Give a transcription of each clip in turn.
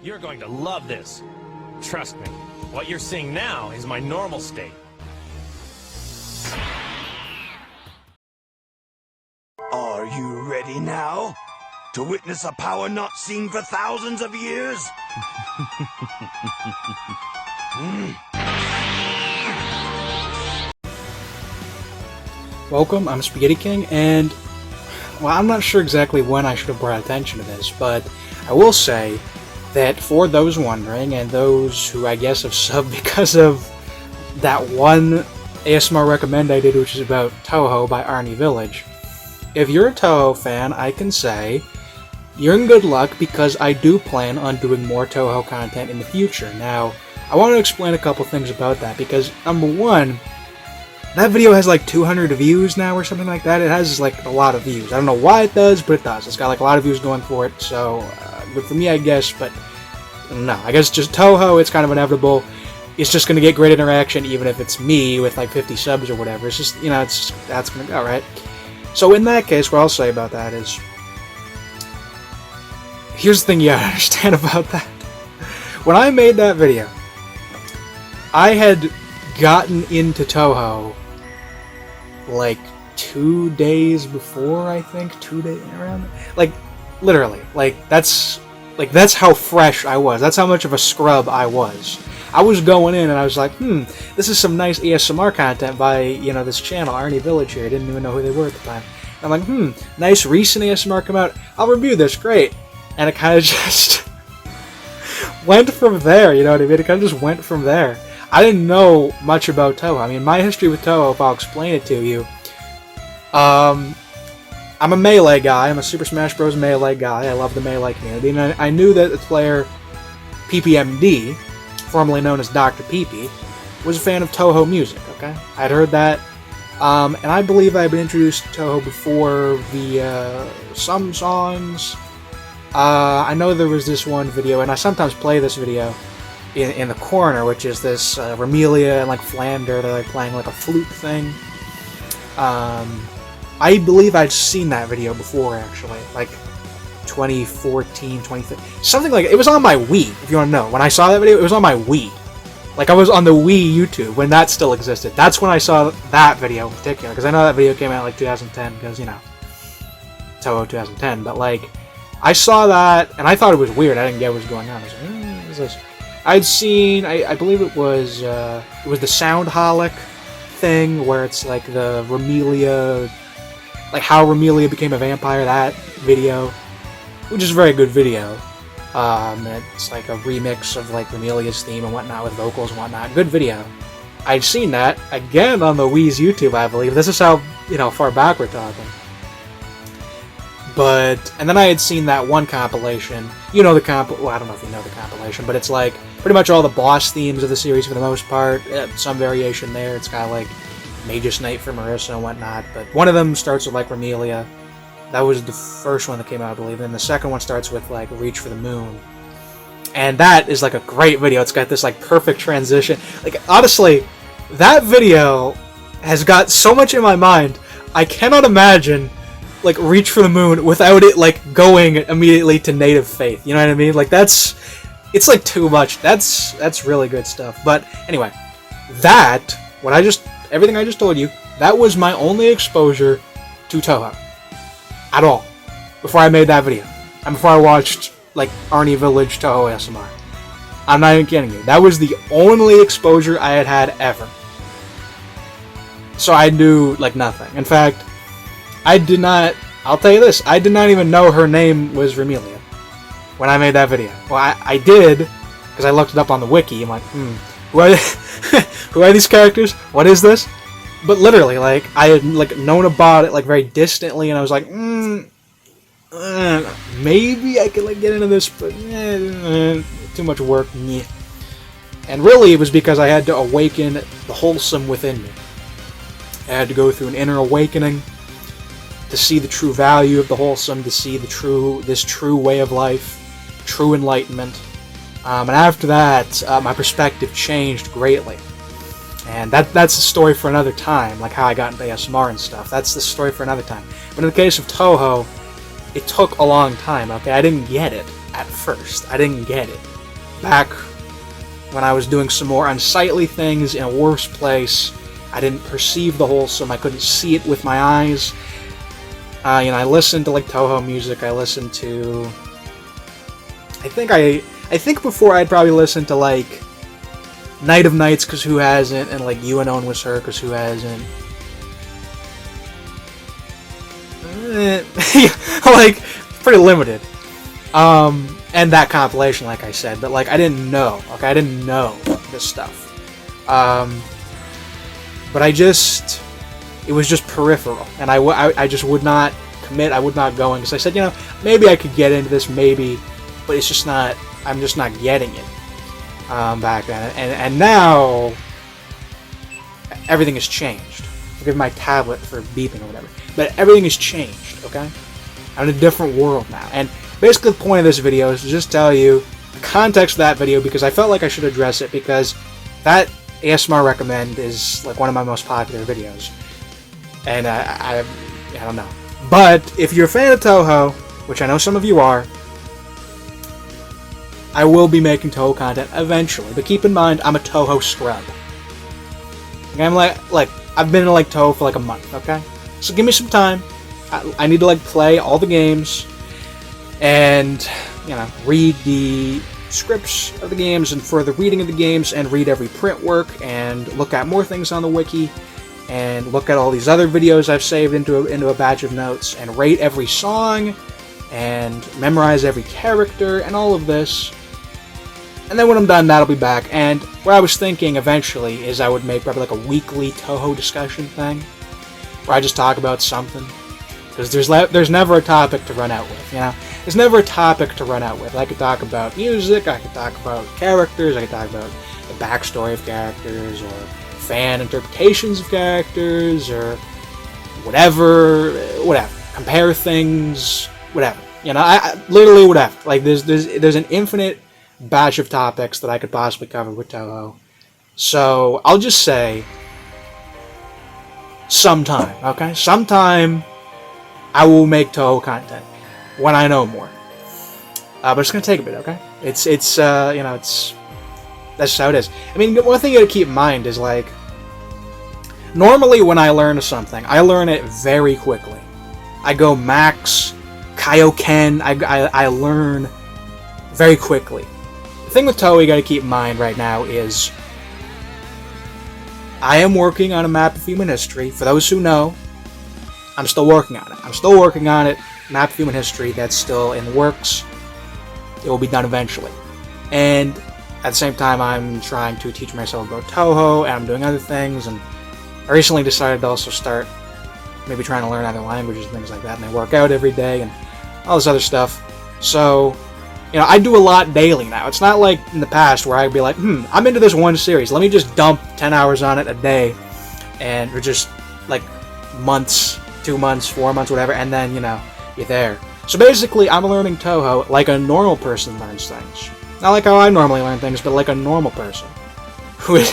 You're going to love this. Trust me, what you're seeing now is my normal state. Are you ready now? To witness a power not seen for thousands of years? Welcome, I'm Spaghetti King, and well, I'm not sure exactly when I should have brought attention to this, but I will say that for those wondering, and those who I guess have subbed because of that one ASMR recommend I did, which is about Touhou by Arnie Village, if you're a Touhou fan, I can say you're in good luck because I do plan on doing more Touhou content in the future. Now, I want to explain a couple things about that because, number one, that video has like 200 views now or something like that. It has like a lot of views. I don't know why it does, but it does. It's got like a lot of views going for it, so good for me, I guess, but no. I guess just Touhou, it's kind of inevitable. It's just going to get great interaction even if it's me with like 50 subs or whatever. It's just, you know, that's going to go, right? So in that case, what I'll say about that is, here's the thing you gotta understand about that. When I made that video, I had gotten into Touhou like 2 days before, I think. 2 days around, like literally, that's how fresh I was. That's how much of a scrub I was. I was going in and I was like, this is some nice ASMR content by, you know, this channel, Arnie Village here. I didn't even know who they were at the time. And I'm like, nice recent ASMR come out. I'll review this, great. And it kind of just went from there, you know what I mean? It kind of just went from there. I didn't know much about Touhou. I mean, my history with Touhou, if I'll explain it to you, I'm a Melee guy. I'm a Super Smash Bros. Melee guy. I love the Melee community. And I knew that the player PPMD, formerly known as Dr. PP, was a fan of Touhou music, okay? I'd heard that. And I believe I'd been introduced to Touhou before via some songs. I know there was this one video, and I sometimes play this video in the corner, which is this Remelia and like Flander. They're like playing like a flute thing. I believe I'd seen that video before, actually, like 2014, 2015, something like it. It was on my Wii, if you want to know. When I saw that video, it was on my Wii. Like, I was on the Wii YouTube when that still existed. That's when I saw that video in particular, because I know that video came out like 2010, because, you know, Touhou 2010, but like, I saw that, and I thought it was weird. I didn't get what was going on. I was like, what is this? I'd seen, I believe it was the Soundholic thing, where it's like the Remelia, like how Remelia became a vampire, that video, which is a very good video. It's like a remix of like Remelia's theme and whatnot with vocals and whatnot. Good video. I'd seen that, again, on the Wii's YouTube, I believe. This is how, you know, far back we're talking. But, and then I had seen that one compilation. You know the well, I don't know if you know the compilation, but it's like pretty much all the boss themes of the series for the most part. Some variation there. It's got like Magus Knight for Marissa and whatnot, but one of them starts with like Remelia. That was the first one that came out, I believe. And the second one starts with like Reach for the Moon. And that is like a great video. It's got this like perfect transition. Like, honestly, that video has got so much in my mind. I cannot imagine like Reach for the Moon without it like going immediately to Native Faith. You know what I mean? Like, it's like too much. That's really good stuff. But anyway, everything I just told you, that was my only exposure to Touhou at all before I made that video, and before I watched like Arnie Village Touhou ASMR. I'm not even kidding you. That was the only exposure I had ever. So I knew like nothing. In fact, I'll tell you this, I did not even know her name was Remelia when I made that video. Well, I did, because I looked it up on the wiki. I'm like, who are these characters? What is this? But literally, like, I had like known about it like very distantly, and I was like, maybe I could like get into this, but too much work. And really, it was because I had to awaken the wholesome within me. I had to go through an inner awakening to see the true value of the wholesome, to see this true way of life, true enlightenment. And after that, my perspective changed greatly. And that's a story for another time, like how I got into ASMR and stuff. That's the story for another time. But in the case of Touhou, it took a long time, okay? I didn't get it at first. I didn't get it. Back when I was doing some more unsightly things in a worse place, I didn't perceive the wholesome. I couldn't see it with my eyes. I listened to like Touhou music. I listened to. I think before I'd probably listened to like Night of Nights, because who hasn't, and like You and Owen was her, because who hasn't. Like pretty limited. And that compilation, like I said, but like I didn't know. Okay, I didn't know this stuff. But it was just peripheral, and I just would not commit. I would not go in because I said, maybe I could get into this, maybe, but it's just not. I'm just not getting it back then, and now everything has changed. Forgive my tablet for beeping or whatever, but everything has changed. Okay, I'm in a different world now, and basically the point of this video is to just tell you the context of that video because I felt like I should address it because that ASMR recommend is like one of my most popular videos, and I don't know. But if you're a fan of Touhou, which I know some of you are, I will be making Touhou content eventually. But keep in mind, I'm a Touhou scrub. Okay, I'm like I've been in like Touhou for like a month. Okay, so give me some time. I need to like play all the games, and read the scripts of the games and further reading of the games, and read every print work, and look at more things on the wiki, and look at all these other videos I've saved into a batch of notes, and rate every song, and memorize every character, and all of this. And then when I'm done, that'll be back. And what I was thinking eventually is I would make probably like a weekly Touhou discussion thing, where I just talk about something, because there's never a topic to run out with, There's never a topic to run out with. I could talk about music, I could talk about characters, I could talk about the backstory of characters, or fan interpretations of characters, or whatever. Compare things, whatever. I literally whatever. Like there's an infinite batch of topics that I could possibly cover with Touhou. So I'll just say sometime, okay? Sometime I will make Touhou content when I know more. But it's gonna take a bit, okay? It's that's how it is. I mean, one thing you gotta keep in mind is like, normally when I learn something, I learn it very quickly. I go max Kaioken. I learn very quickly. The thing with Touhou you gotta keep in mind right now is I am working on a map of human history. For those who know, I'm still working on it. Map of human history, that's still in the works. It will be done eventually. And at the same time, I'm trying to teach myself about Touhou, and I'm doing other things, and I recently decided to also start maybe trying to learn other languages and things like that, and I work out every day, and all this other stuff. So, I do a lot daily now. It's not like in the past where I'd be like, I'm into this one series, let me just dump 10 hours on it a day, or just, like, months, 2 months, 4 months, whatever, and then, you're there. So basically, I'm learning Touhou like a normal person learns things. Not like how I normally learn things, but like a normal person. Who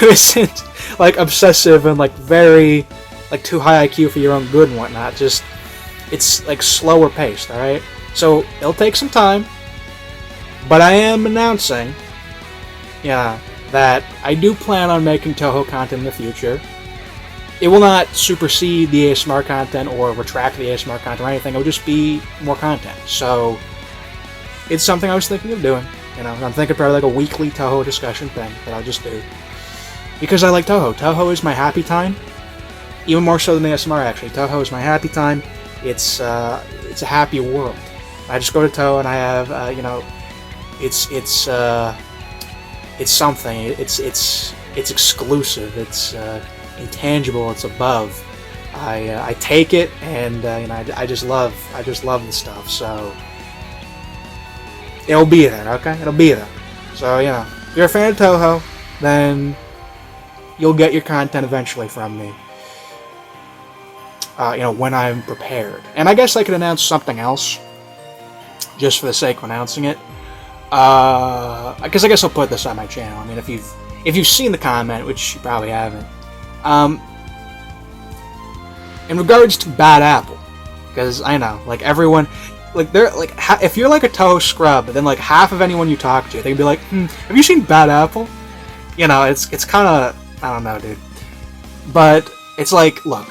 isn't, like, obsessive and, like, very, like, too high IQ for your own good and whatnot. Just, it's, like, slower paced, alright? So, it'll take some time. But I am announcing, that I do plan on making Touhou content in the future. It will not supersede the ASMR content or retract the ASMR content or anything. It will just be more content. So, it's something I was thinking of doing. I'm thinking probably like a weekly Touhou discussion thing that I'll just do. Because I like Touhou. Touhou is my happy time. Even more so than the ASMR, actually. Touhou is my happy time. It's a happy world. I just go to Touhou and I have, it's something. It's exclusive. It's intangible. It's above. I take it, and I just love the stuff. So it'll be there. Okay, it'll be there. So if you're a fan of Touhou, then you'll get your content eventually from me. When I'm prepared. And I guess I could announce something else, just for the sake of announcing it. I guess I'll put this on my channel. I mean, if you've seen the comment, which you probably haven't. In regards to Bad Apple, because I know, like, everyone, like they're like if you're like a Touhou scrub, then like half of anyone you talk to, they'd be like, have you seen Bad Apple? You know, it's kind of, I don't know, dude. But it's like, look,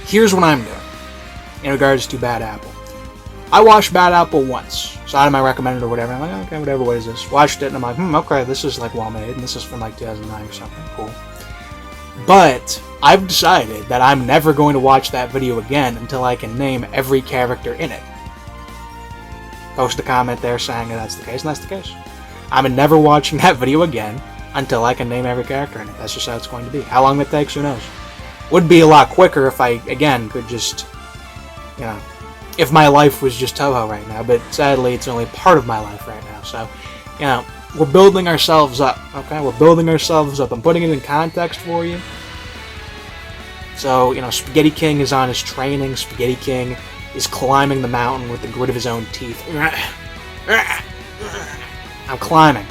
here's what I'm doing in regards to Bad Apple. I watched Bad Apple once, so out of my recommended or whatever. I'm like, okay, whatever, what is this? Watched it, and I'm like, okay, this is like well made, and this is from like 2009 or something. Cool. But I've decided that I'm never going to watch that video again until I can name every character in it. Post a comment there saying that that's the case, and that's the case. I'm never watching that video again until I can name every character in it. That's just how it's going to be. How long it takes, who knows? Would be a lot quicker if I, again, could just, you know, if my life was just Touhou right now, but sadly it's only part of my life right now, so, you know, we're building ourselves up, okay? We're building ourselves up. I'm putting it in context for you. So, you know, Spaghetti King is on his training. Spaghetti King is climbing the mountain with the grit of his own teeth. I'm climbing.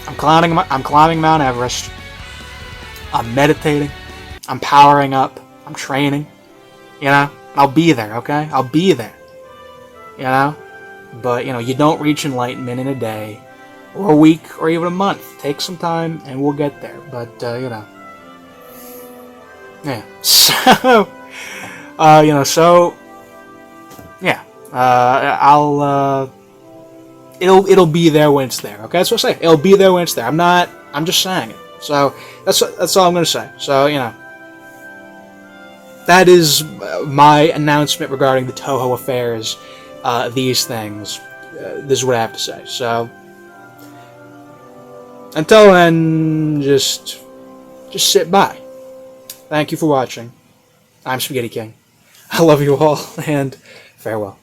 I'm climbing Mount Everest. I'm meditating. I'm powering up. I'm training. You know? I'll be there, okay? I'll be there. You know? But, you know, you don't reach enlightenment in a day, or a week, or even a month. Take some time, and we'll get there. But, you know. Yeah. So, you know, so, yeah. It'll be there when it's there, okay? That's what I say. It'll be there when it's there. I'm just saying it. So, that's all I'm going to say. So, you know. That is my announcement regarding the Touhou affairs, these things. This is what I have to say. So, until then, just sit by. Thank you for watching. I'm Spaghetti King. I love you all, and farewell.